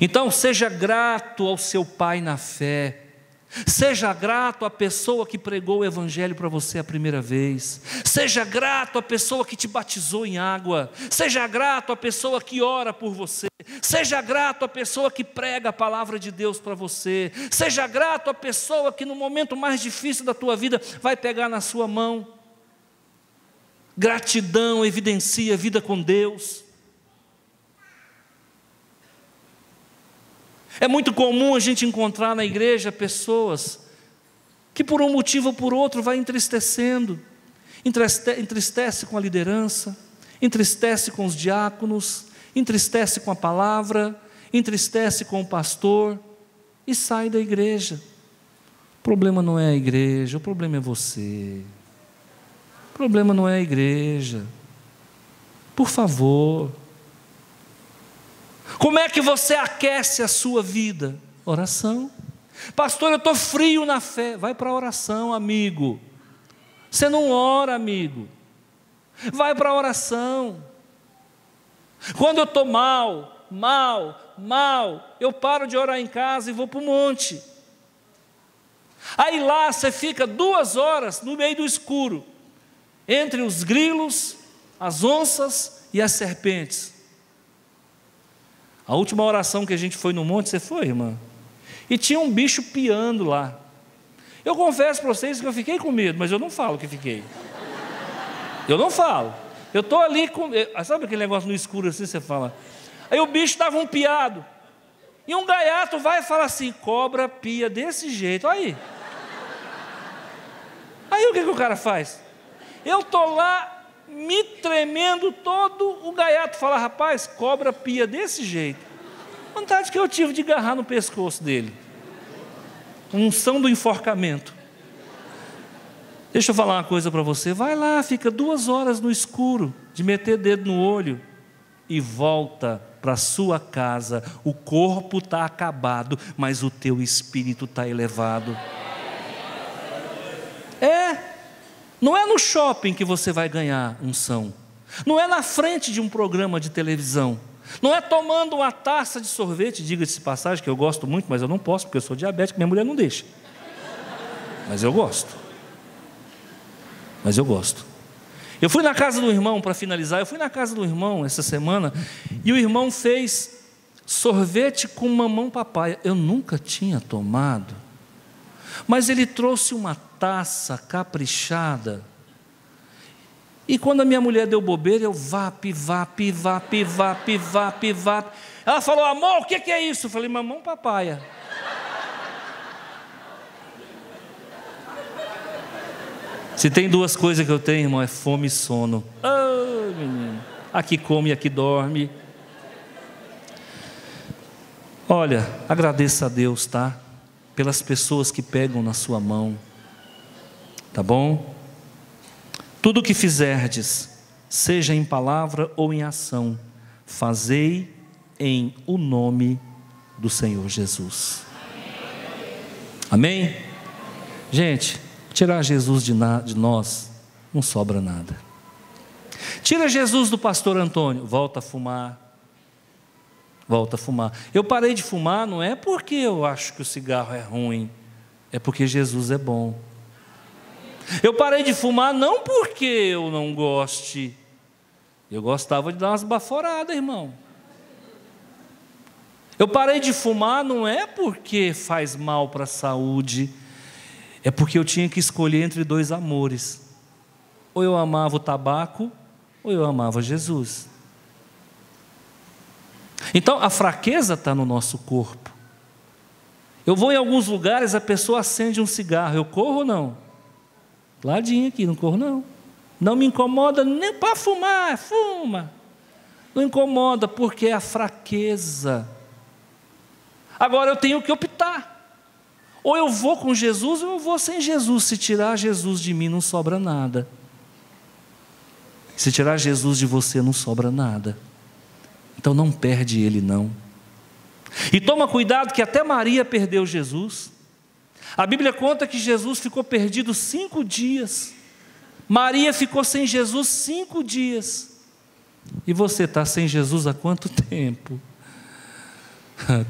Então seja grato ao seu pai na fé, seja grato à pessoa que pregou o evangelho para você a primeira vez, seja grato à pessoa que te batizou em água, seja grato à pessoa que ora por você, seja grato à pessoa que prega a palavra de Deus para você, seja grato à pessoa que no momento mais difícil da tua vida vai pegar na sua mão. Gratidão evidencia vida com Deus. É muito comum a gente encontrar na igreja pessoas que por um motivo ou por outro vai entristecendo, entristece com a liderança, entristece com os diáconos, entristece com a palavra, entristece com o pastor e sai da igreja. O problema não é a igreja, o problema é você. O problema não é a igreja. Por favor. Como é que você aquece a sua vida? Oração. Pastor, eu estou frio na fé. Vai para a oração, amigo. Você não ora, amigo. Vai para a oração. Quando eu estou mal, eu paro de orar em casa e vou para o monte. Aí lá você fica 2 horas no meio do escuro, entre os grilos, as onças e as serpentes. A última oração que a gente foi no monte, você foi, irmã? E tinha um bicho piando lá. Eu confesso para vocês que eu fiquei com medo, mas eu não falo que fiquei. Eu não falo. Eu estou ali com... Sabe aquele negócio no escuro assim, você fala? Aí o bicho dava um piado. E um gaiato vai e fala assim: cobra pia desse jeito. Aí o que o cara faz? Eu estou lá me tremendo todo, o gaiato fala: rapaz, cobra pia desse jeito. Vontade que eu tive de agarrar no pescoço dele. Unção do enforcamento. Deixa eu falar uma coisa para você. Vai lá, fica 2 horas no escuro, de meter dedo no olho, e volta para a sua casa. O corpo está acabado, mas o teu espírito está elevado. Não é no shopping que você vai ganhar unção. Não é na frente de um programa de televisão. Não é tomando uma taça de sorvete, diga-se de passagem, que eu gosto muito, mas eu não posso, porque eu sou diabético, minha mulher não deixa. Mas eu gosto. Eu fui na casa do irmão, para finalizar, eu fui na casa do irmão essa semana, e o irmão fez sorvete com mamão papaya. Eu nunca tinha tomado, mas ele trouxe uma taça caprichada. E quando a minha mulher deu bobeira, eu vap. Ela falou: amor, o que é isso? Eu falei: mamão papaya. Se tem duas coisas que eu tenho, irmão, é fome e sono. Oh, menino, aqui come e aqui dorme. Olha, agradeça a Deus, tá? Pelas pessoas que pegam na sua mão, tá bom? Tudo o que fizerdes, seja em palavra ou em ação, fazei em o nome do Senhor Jesus. Amém? Gente, tirar Jesus de nós, não sobra nada. Tira Jesus do pastor Antônio, volta a fumar. Eu parei de fumar não é porque eu acho que o cigarro é ruim, é porque Jesus é bom. Eu parei de fumar não porque eu não goste, eu gostava de dar umas baforadas, irmão. Eu parei de fumar não é porque faz mal para a saúde, é porque eu tinha que escolher entre dois amores. Ou eu amava o tabaco, ou eu amava Jesus. Então a fraqueza está no nosso corpo. Eu vou em alguns lugares, a pessoa acende um cigarro, eu corro ou não? Ladinho aqui, não corro não. Não me incomoda nem para fumar, fuma. Não incomoda porque é a fraqueza. Agora eu tenho que optar. Ou eu vou com Jesus ou eu vou sem Jesus. Se tirar Jesus de mim não sobra nada. Se tirar Jesus de você não sobra nada. Então não perde ele não. E toma cuidado que até Maria perdeu Jesus. A Bíblia conta que Jesus ficou perdido 5 dias. Maria ficou sem Jesus 5 dias. E você está sem Jesus há quanto tempo?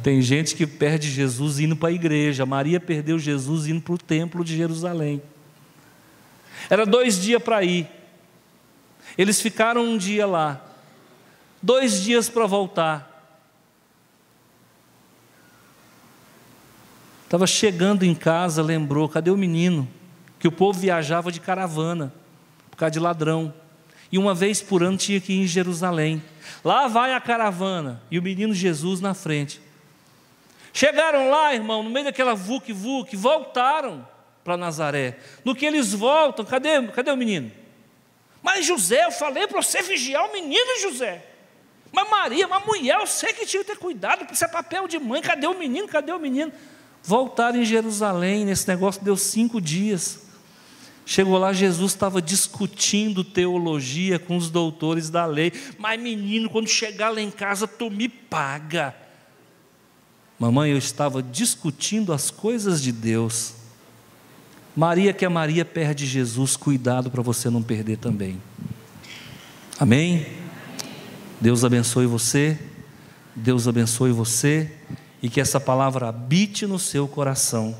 Tem gente que perde Jesus indo para a igreja. Maria perdeu Jesus indo para o templo de Jerusalém. Era 2 dias para ir. Eles ficaram 1 dia lá. 2 dias para voltar. Estava chegando em casa, lembrou, cadê o menino? Que o povo viajava de caravana, por causa de ladrão. E uma vez por ano tinha que ir em Jerusalém. Lá vai a caravana, e o menino Jesus na frente. Chegaram lá, irmão, no meio daquela vuc-vuc, voltaram para Nazaré. No que eles voltam, cadê o menino? Mas José, eu falei para você vigiar o menino, José. Mas Maria, uma mulher, eu sei que tinha que ter cuidado, isso é papel de mãe, cadê o menino? Voltaram em Jerusalém, nesse negócio deu 5 dias. Chegou lá, Jesus estava discutindo teologia com os doutores da lei. Mas menino, quando chegar lá em casa, tu me paga. Mamãe, eu estava discutindo as coisas de Deus. Maria, que a Maria perde Jesus, cuidado para você não perder também. Amém? Deus abençoe você. Deus abençoe você. E que essa palavra habite no seu coração.